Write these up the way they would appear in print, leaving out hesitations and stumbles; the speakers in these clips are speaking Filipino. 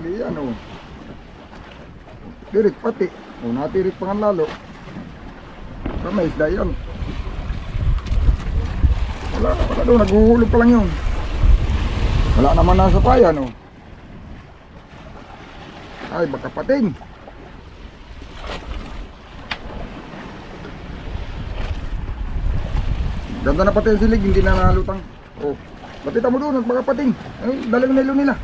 Hindi yan o. Tirik pati. O natirik pa nga lalo. Pero may isda yan. Wala doon, naghuhulog pa lang yun. Wala naman nasa payan o. Ay, baka pating. Ganda na pati yung silig, hindi na nalutang. Oh, patita mo doon, baka pating. Ay, dalang nilo nila.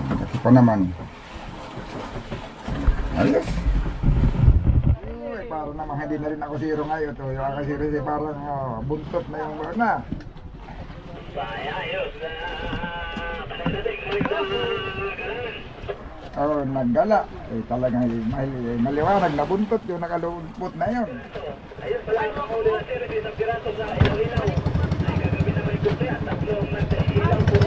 Ito pa naman. Ayos. Uy, para naman hindi na rin ako zero ngayon. Ito, yung akasiro si parang buntot na yung na. Oh, naggala. Eh, talagang maliwanag na buntot yung nakalupot na yun. Ayun pala yung makahuli natin, isang piraso sa ilaw-ilaw. Ay kagabi naman yung kundi at tatlong nag-ilaw po.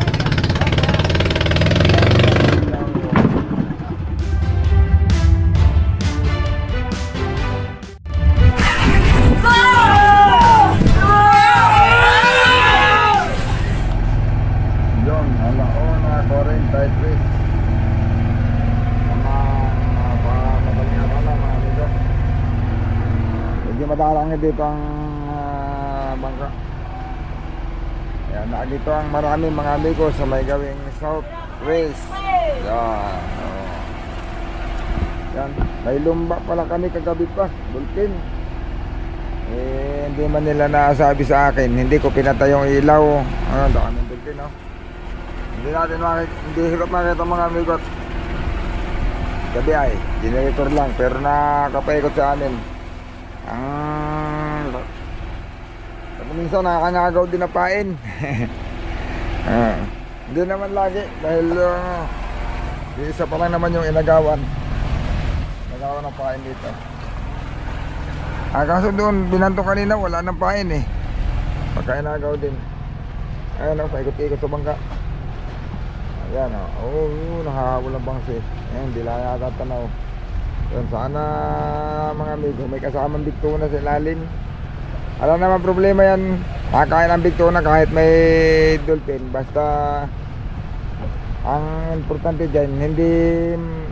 Yun, alauna, 43. Madalang dito ang bangka. Yan, dito ang maraming mga amigo sa may gawing South Race. Yan, yan, may lumba pala kami kagabi pa, bulkin. Eh, hindi man nila nasabi sa akin, hindi ko pinatay yung ilaw. Ano, dami ng bulkin, no? Hindi natin hindi hirap makita mga amigo. Gabi ay, generator lang, pero nakapaikot sa amin. Minsan nakakangagaw din na pain. Hindi naman lagi dahil isa pa lang naman yung inagawan ng pain dito. Kaso doon binanto kanina wala nang pain eh, pagka inagaw din. Ayan o, paikot-ikot sa bangka. Ayan o, nakahabol ang bangsi. Ayan, di lang yata tanaw. Yan, sana mga amigo may kasamang bigtuna sa ilalim. Alam naman problema yan, kakain ang bigtuna kahit may dolphin. Basta ang importante dyan, hindi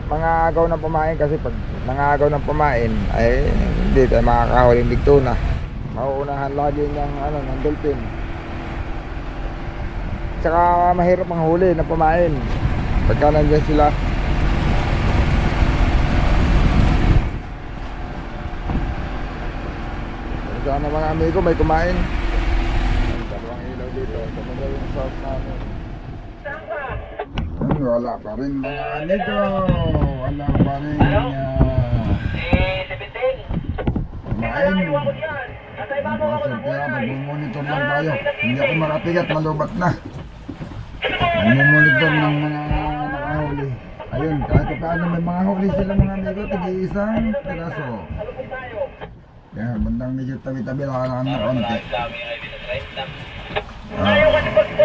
mga agaw ng pamain. Kasi pag mga agaw ng pamain ay hindi tayo makakahuli ng bigtuna. Mauunahan lagi ng dolphin. Saka mahirap ang huli ng pamain pagka nandiyan sila. Sana mga amigo may kumain. Dalawang ilaw dito sa mga yung south namin. Wala pa rin mga amigo. Wala pa rin kumain. Mag-monitor lang tayo. Hindi ako makapigat, malubat na. Mag-monitor ng mga nakahuli. Ayun, kahit paano may mga huli sila mga amigo. Tig-iisang piraso. Kaya bandang medyo tabi-tabi lang na konti.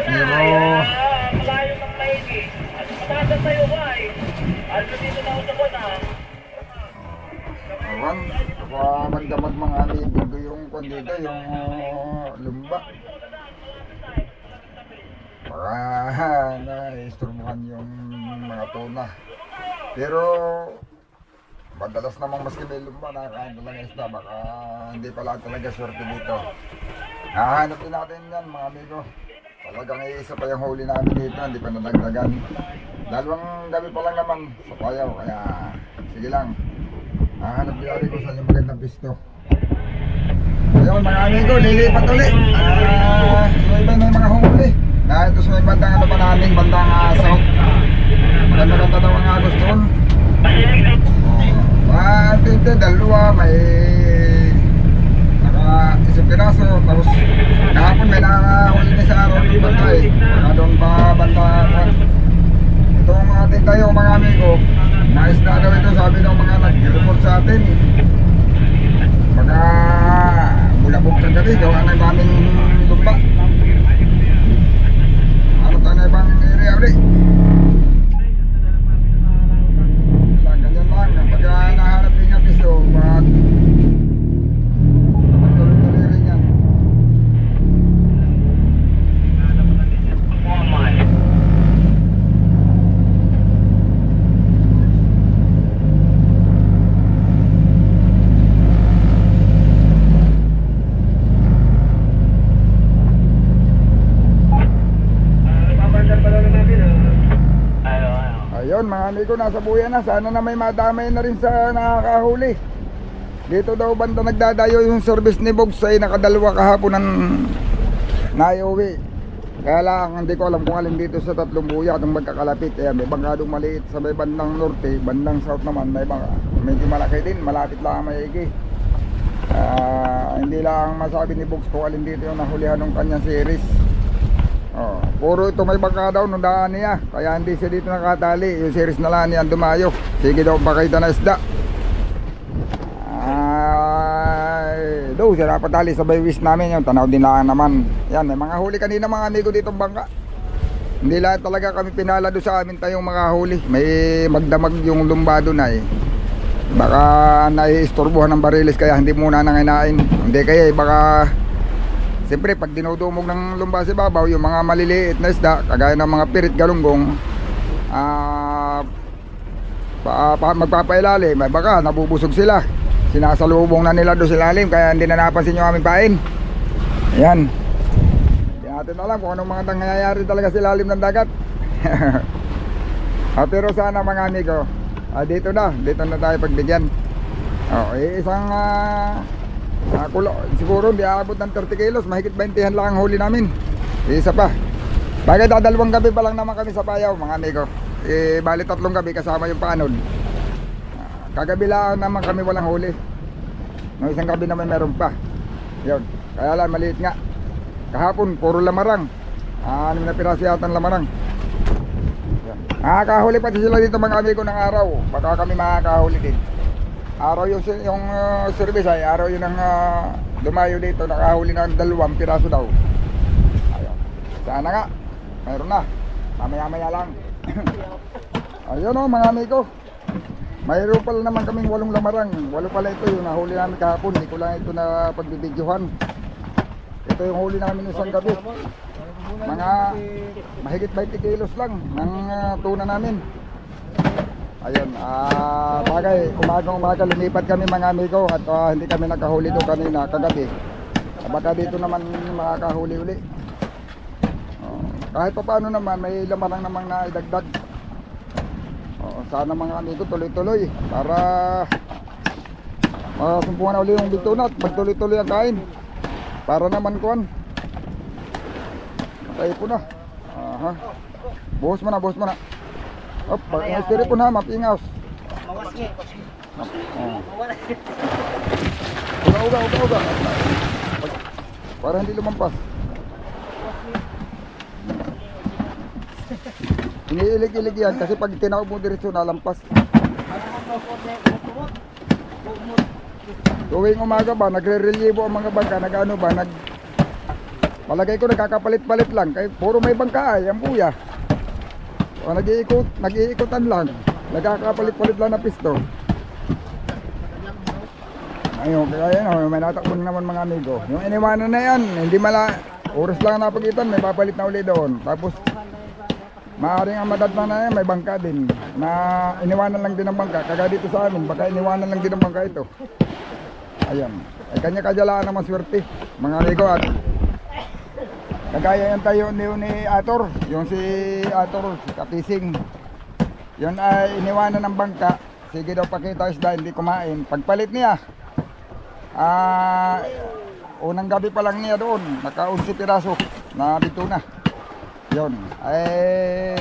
Pero malayo ng maigi. At matasan tayo ba ay ano dito na ako sa kuna. awan, magdamag mga amigo yung kondito, yung lumba. Baka na-isturmuhan yung mga tuna. Pero madalas namang maski may lumba nakakain talaga isda, baka hindi pala talaga swerte dito. Hahanap din natin yan mga amigo. Talagang isa pa yung huli namin dito, hindi pa nadagdagan. Dalawang gabi pa lang naman sa payaw, kaya sige lang. Hahanap din natin kung saan yung magandang pisto. Ayun mga amigo, lilipat ulit. Yung iba na yung mga huli. Ito sa may bandang pa namin, bandang south. Maganda-ganda daw ang agos doon. Ito dalawa, may isang piraso, tapos kahapon may nakahuli na sa araw ng bantay. Baka doon pa banta. Ito ang ating tayo mga amigo, nais na daw ito, sabi ng mga nag-report sa atin. Baka bulabog kagabi, gawa ng daming lumba. Ayun mga amigo, nasa buya na. Sana na may madamay na rin sa nakakahuli. Dito daw banda nagdadayo yung service ni Bogs ay nakadalawa kahapon ng naiuwi. Kaya lang hindi ko alam kung alin dito sa tatlong buya itong magkakalapit. May bangkadong maliit sa may bandang norte, bandang south naman may bangka. Medyo malaki din, malapit lang ang maigi. Hindi lang masabi ni Bogs kung alin dito yung nahulihan ng kanyang series. Puro ito may bangka daw nung daan niya. Kaya hindi siya dito nakatali. Yung series na lang niya dumayo. Sige daw pakita na isda. Doon siya napatali sa baywis namin. Yung tanaw din lang naman. Yan, may mga huli kanina mga amigo ditong bangka. Hindi lahat talaga kami pinala doon sa amin tayong mga huli. May magdamag yung lumbado na eh. Baka naiistorbohan ng bariles kaya hindi muna nanginain. Hindi kaya baka siyempre pag dinudumog ng lumba si babaw yung mga maliliit na isda kagaya ng mga pirit galunggong magpapailalim ay baka nabubusog sila. Sinasalubong na nila doon sa ilalim kaya hindi na napansin yung aming pain. Ayan. Hindi natin alam kung anong mga nangyayari talaga sa ilalim ng dagat. Pero sana mga amigo dito na tayo pagbigyan. Isang siguro hindi aabot ng 30 kilos, mahigit 20 lang ang huli namin. Isa pa. Bagay dadalawang gabi pa lang naman kami sa Payaw mga amigo. Bali 3 gabi kasama yung panod. Kagabi lang naman kami walang huli. No, isang gabi naman meron pa. Yun. Kaya lang maliit nga. Kahapon puro lamarang. 6 na piraso yata ng lamarang. Nakakahuli pati sila dito mga amigo ng araw. Baka kami makakahuli din. Araw yung service ay araw yun ang dumayo dito. Nakahuli ng 2 piraso daw. Ayun. Sana nga. Mayroon na. Mamaya-maya lang. Ayun o mga amigo. Mayroon pala naman kaming 8 lamarang. 8 pala ito yung nahuli namin kahapon. Hindi ko lang ito na pagbibidyohan. Ito yung huli namin isang gabi. Mga mahigit 20 kilos lang ng tuna namin. Ayun, bagay, umaga lumipat kami mga amigo at hindi kami nakahuli doon kanina kagabi. Baka dito naman makakahuli-uli. Kahit pa paano naman may lamarang namang naidagdag. Sana mga amigo tuloy-tuloy para masumpungan uli yung bituna at magtuloy-tuloy ang kain. Para naman kuwan. Patay po na. Buhos mo na. Op, stiri po na, mapingaws. Uga. Para hindi lumampas. Iniilig-ilig yan kasi pag tinawag mo diretso nalampas. Tuwing umaga ba, nagre-relievo ang mga bangka, palagay ko nagkakapalit-palit lang, kaya puro may bangka ay, ang buya. O nag-iikutan lang, nagkakapalit-palit lang na pisto. Ayun, kaya yan, may natakbo naman mga amigo. Yung iniwanan na yan, hindi oras lang napagitan, may papalit na uli doon. Tapos maaaring ang madatna na yan, may bangka din na iniwanan lang din ang bangka. Kagaya dito sa amin, baka iniwanan lang din ang bangka ito. Ayan, ay kanya-kadyalaan naman swerte mga amigo. At kagaya yan tayo ni Ator, yung si Ator, si Kapising, yun ay iniwanan ng bangka. Sige daw pakita isda, hindi kumain. Pagpalit niya, unang gabi pa lang niya doon, naka 11 piraso na bituna. Yun, ay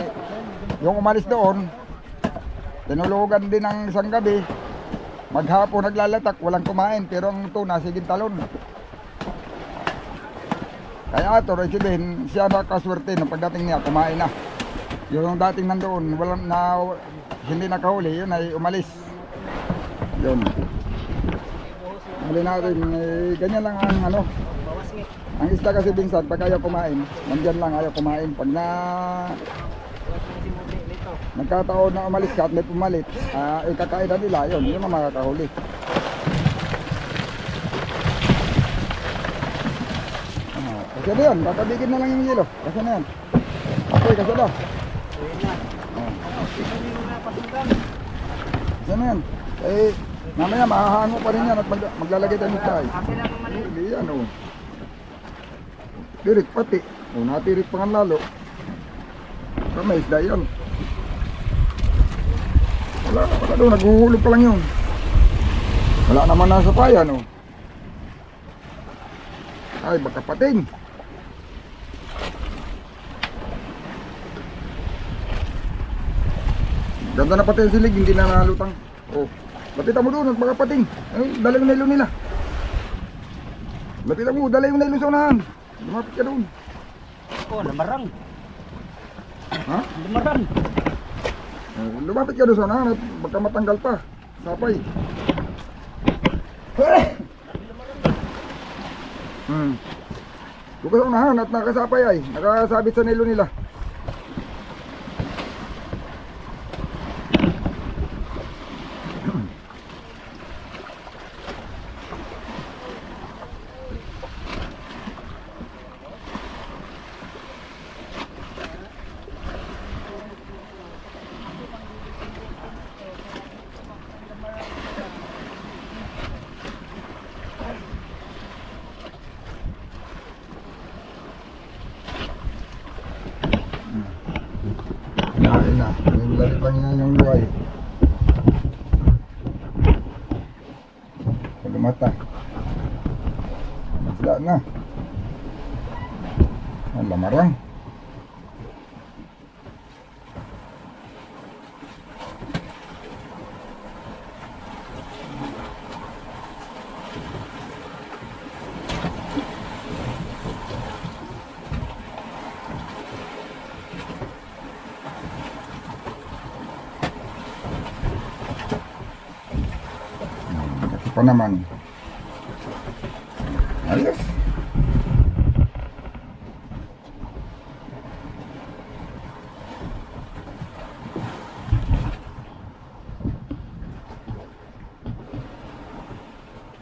yung umalis doon, tinulugan din ng isang gabi. Maghapon naglalatak, walang kumain, pero ang tuna siging talon. Kaya ito, sabihin, siya nakaswerte nung pagdating niya, kumain na. Yung dating nandoon, hindi nakahuli, yun ay umalis. Yun. Huli natin, ganyan lang ang ang isda kasi binsan, pag ayaw kumain, nandyan lang ayaw kumain. Pag nagkataon na umalis ka at may pumalit, ikakain na nila, yun ang makakahuli. Kasi na yun, kakabigin na lang yung yelo. Kasi na yan. Okay, kasi na. Kasi na yan. Mamaya mahahango pa rin yan at maglalagay tayo ng tayo. Hindi yan o. Tirik pati. Natirik pa nga lalo. Pero may isda yun. Wala doon, naghuhulog pa lang yun. Wala naman nasa paya, no? Ay, baka pating. Ganda na pati ang silig, hindi na nalutang. Oh, lapitan mo doon, baka pating. Ay, dala yung nilo nila. Lapitan mo, dala yung nilo sa unahan. Lumapit ka doon. Oh, namarang. Ha? Namarang. Lumapit ka doon sa unahan at baka matanggal pa. Sapay. Bukas sa unahan at nakasapay ay. Nakasabit sa nilo nila. Nain na, yung lalipang niya yung luway. Lumata. Masla na. Ang lamarang. Ito pa naman. Ayos.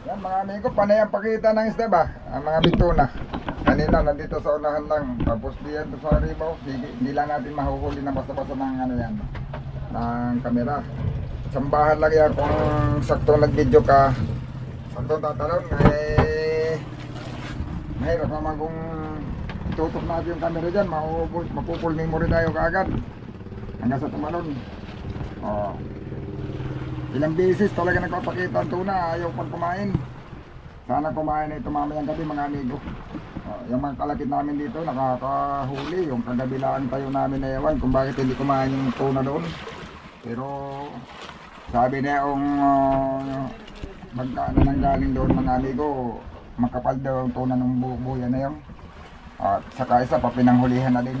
Yan mga amigo, panay ang pakita ng isda ba? Ang mga bituna. Kanina nandito sa unahan lang. Tapos diyan sa ribaw. Hindi lang natin mahuhuli na basta-basta ng ano yan. Ng kamera. Sambahan lang yan kung saktong nag-video ka, saktong tatalon, eh mahirap naman kung tutok natin yung camera dyan, mapupulming mo rin tayo kaagad hanggang sa tumalon. Ilang beses talaga nagpapakita ang tuna, ayaw pang kumain. Sana kumain na ito mamayang gabi mga amigo. Yung mga kalapit namin dito nakakahuli, yung kagabilaan tayo namin na ewan kung bakit hindi kumain yung tuna doon. Pero sabi na yung magkaan na nanggaling doon mga amigo, makapal daw ang tuna ng buya na yun. At saka isa pa pinanghulihan na din.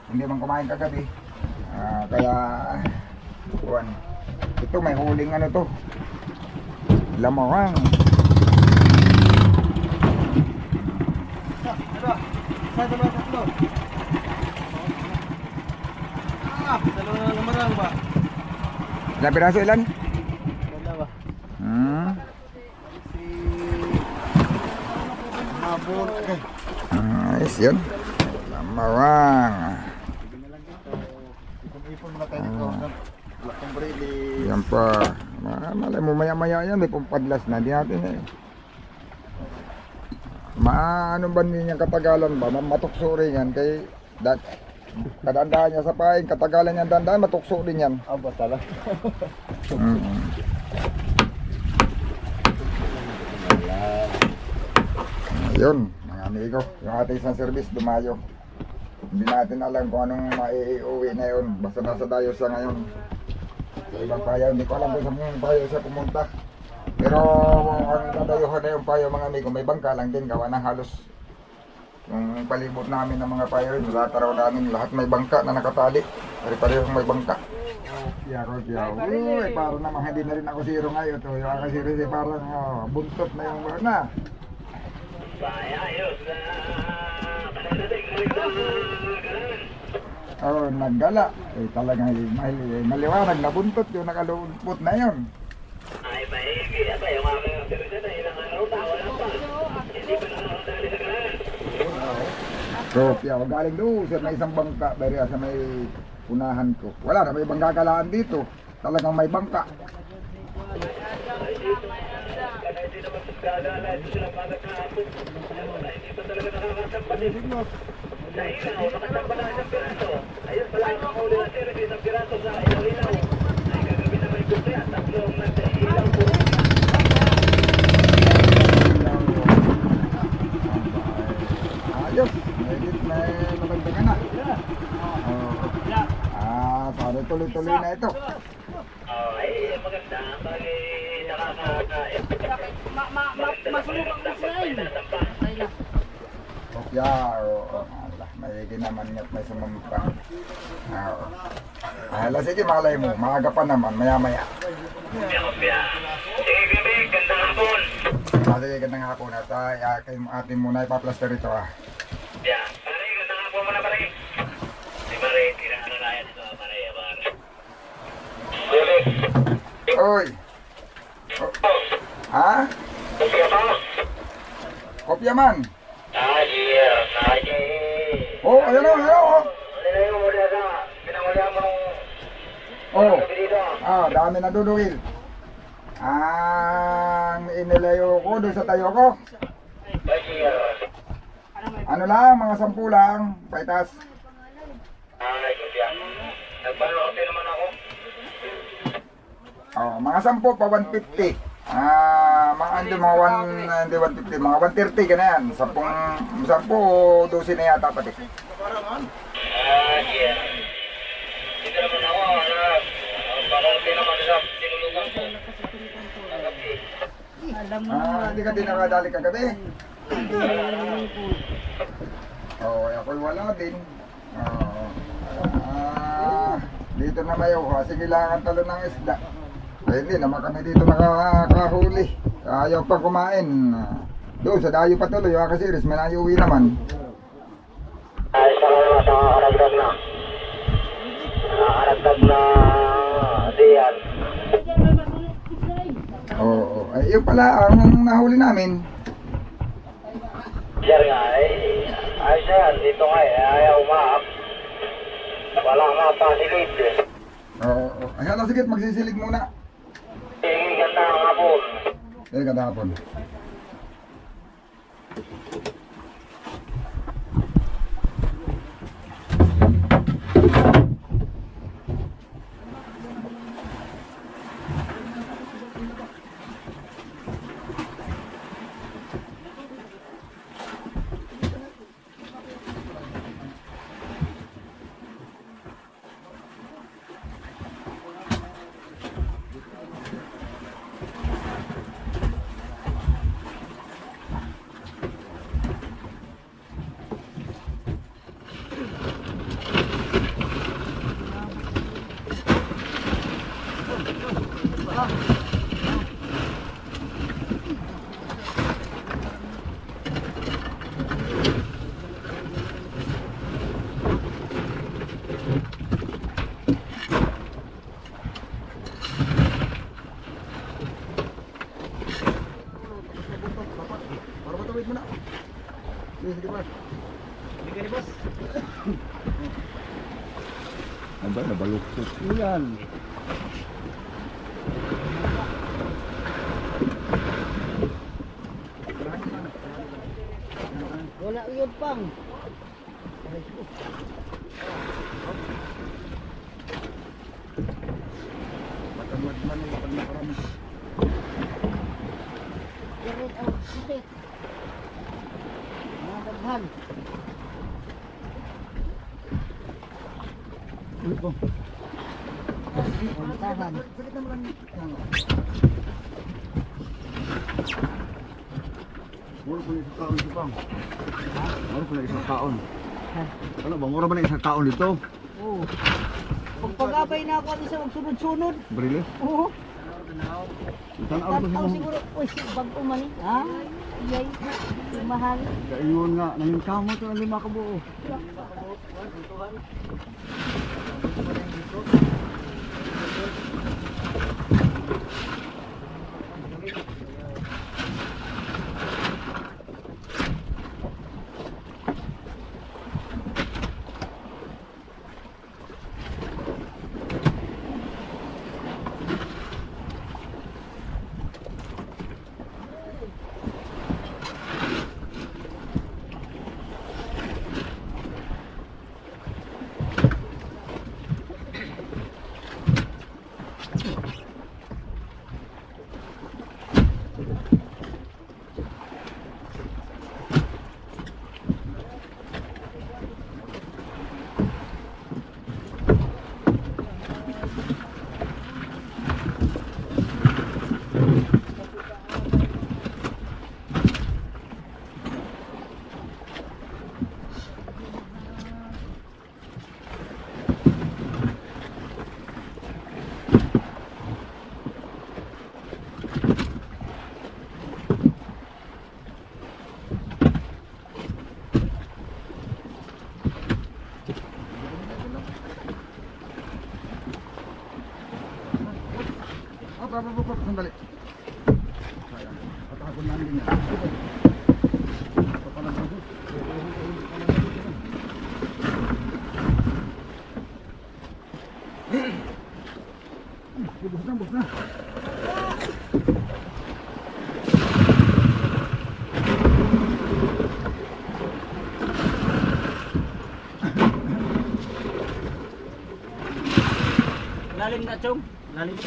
Hindi man kumain kagabi. Kaya buwan. Ito may huling ano to, lamarang. Dalawa na lamarang ba? Ilan piraso ilan? Dalawa. Mabon. Ayos yun. Lamarang. Ipon muna tayo dito. Wala kang brili. Yan pa. Malay mo maya-maya yan. May pumpadlas na. Di natin eh. Ano ba niya katagalan ba? Matukso rin yan. Kay kadandaan niya sa paing. Katagalan niya dandaan. Matukso din yan. Aba talaga. Yun mga amigo. Yung ating isang service dumayo. Hindi natin alam kung anong maiuwi na yun. Basta nasa dayo siya ngayon. Sa ibang payaw, hindi ko alam kung saan payaw siya pumunta. Pero ang nadayuhan na yung payaw mga amigo, may bangka lang din. Gawa ng halos yung palibot namin ng mga payaw, lahat araw namin, lahat may bangka na nakatali. Pare-parehong may bangka. Uy, parang naman hindi na rin ako zero ngayon. Yung ako zero parang buntot na yung na. Naggala. Talagang maliwanag na buntot yung nakalupot na yun. Ay, maigi. Aba, yung mga kapirisya na ilang araw na, wala pa. Hindi pa nakakadali sa kanan. So, galing doon sa may isang bangka, bariya sa may unahan ko. Wala na, may bangkakalaan dito. Talagang may bangka. Hindi naman gagala, hindi sila magkakapon. Hindi pa talaga nakakasampan. Sa ilaw, nakasampan na isang piraso. Ayun pala ang mahuli na series, isang piraso sa ilaw-ilaw. Ay, nagkunti at tatlong nag-ilaw po. Ayos, may nabagdagan na. Sana tuloy-tuloy na ito. Ay, maganda. Bagay Masunugan ko sila eh. Kopya, oo. Maigi naman at may sumampa. Oo. Hala, sige, malay mo. Maaga pa naman, maya-maya. Sige, Bibig, gandang hapon. Sige, gandang hapon at atin muna ipaplaster ito Yeah, pare, gandang hapon mo na pare. Si pare, tirahan na yan ito, pare. Bibig, Oy! Ha? kopya pa? Kopya man! Naji. Oh, ayan o, ayan o! Nilayo mo rin ka. Pinangulihan mo nung Oh, gabi dito. dami na dudungil. Ang inilayo ko doon sa tayo ko. Ano lang, mga 10 lang, paitas. Kopya. Nagpanote naman ako. Oh, mga 10 pa 150. Mga ando mga 150, mga 130 ganyan. 10 12 na yata pati. Yeah. Dito naman ako, panote naman sa tinulugan ko. Gabi. Hindi ka din nakadali kagabi. Oh, ako'y wala din. Dito na mayaw, sige lang ang talo ng isda. Eh, hindi naman kami dito nakakahuli. Ayaw pa kumain. Doon sa dayo pa tuloy, yung akasiris, may naiuwi naman. Ay, sa aragdag na. Aragdag na diyan. Oo, ay yun pala ang nahuli namin. Sir nga, ay sir, dito nga ayaw maap. Wala nga pasilid. Oo, ay hala, sige, magsisilig muna. Ganda ang hapon. Ganda hapon. Aba, nabaluktot yan. Wala yun pang. Matamad man yung pag nakarami. Diret ang sitik. Mga daghan. Ulit po. Tahan. Sakit naman lang. Mura pala isang taon ito pang. Mura pala isang taon. Ano ba? Mura ba na isang taon dito? Oo. Pagpagabay na ako at isa magsunod-sunod. Brili? Oo. Tanaw ko Tanaw siya. siguro. Uy, bago man eh. Ha? Iyay. Mahal. Kaingon nga. Nanging kamo ito ang 5 kabuo. Sandali. Ayan. Patahapon namin din yan. Ito pala bago. Bus na. Lalim na, Chong. Lalim.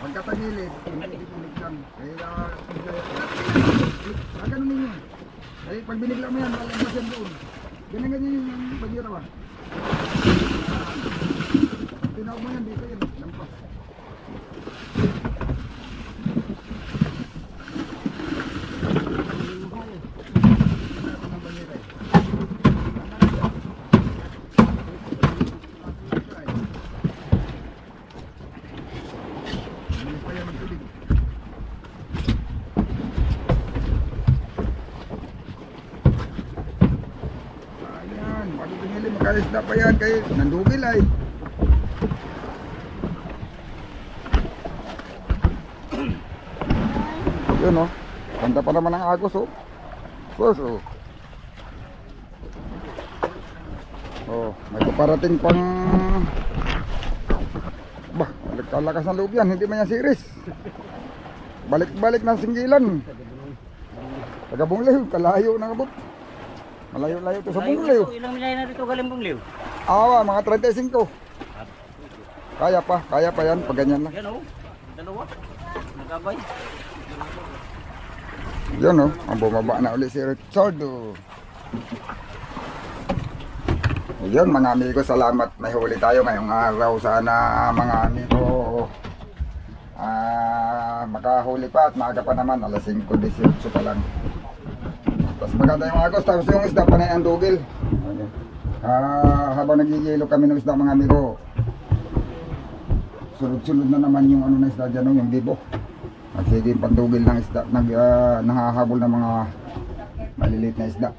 Pagkatagilid, hindi lang. Kaya, ganun ninyo. Kaya pag binigla mo yan, lalabas yan doon. Ganyan yung bagira ba? Pag tinawag mo yan, dito yan. Lampas. Ayan, bago pinili magkaisda pa yan kay nandugil ay. Yun o, ganda pa naman ang agos o. Sus o. Oh, may paparating pang bah, nagkalakas ng loob yan, hindi man yan series. Balik-balik ng singgilan. Taga Bungliw, kalayo na abot. Malayo-layo to sa Bungliw. Ilang milay na dito galing Bungliw? Awa, mga 35. Kaya pa yan, pag ganyan lang. Yan o, dalawa. Nagabay. Yun o, ang bumaba na ulit si Richardo. Yun mga amigo, salamat. May huli tayo ngayong araw. Sana mga amigo makahuli pa at maaga pa naman. Alas 5:18 pa lang. Tapos maganda yung agos. Tapos yung isda pa na yung dugil. Habang nagigilo kami ng isda mga amigo, sunod-sunod na naman yung ano na isda dyan, yung bibo. At sige, pandugil ng isda, nanghahabol ng mga maliliit na isda.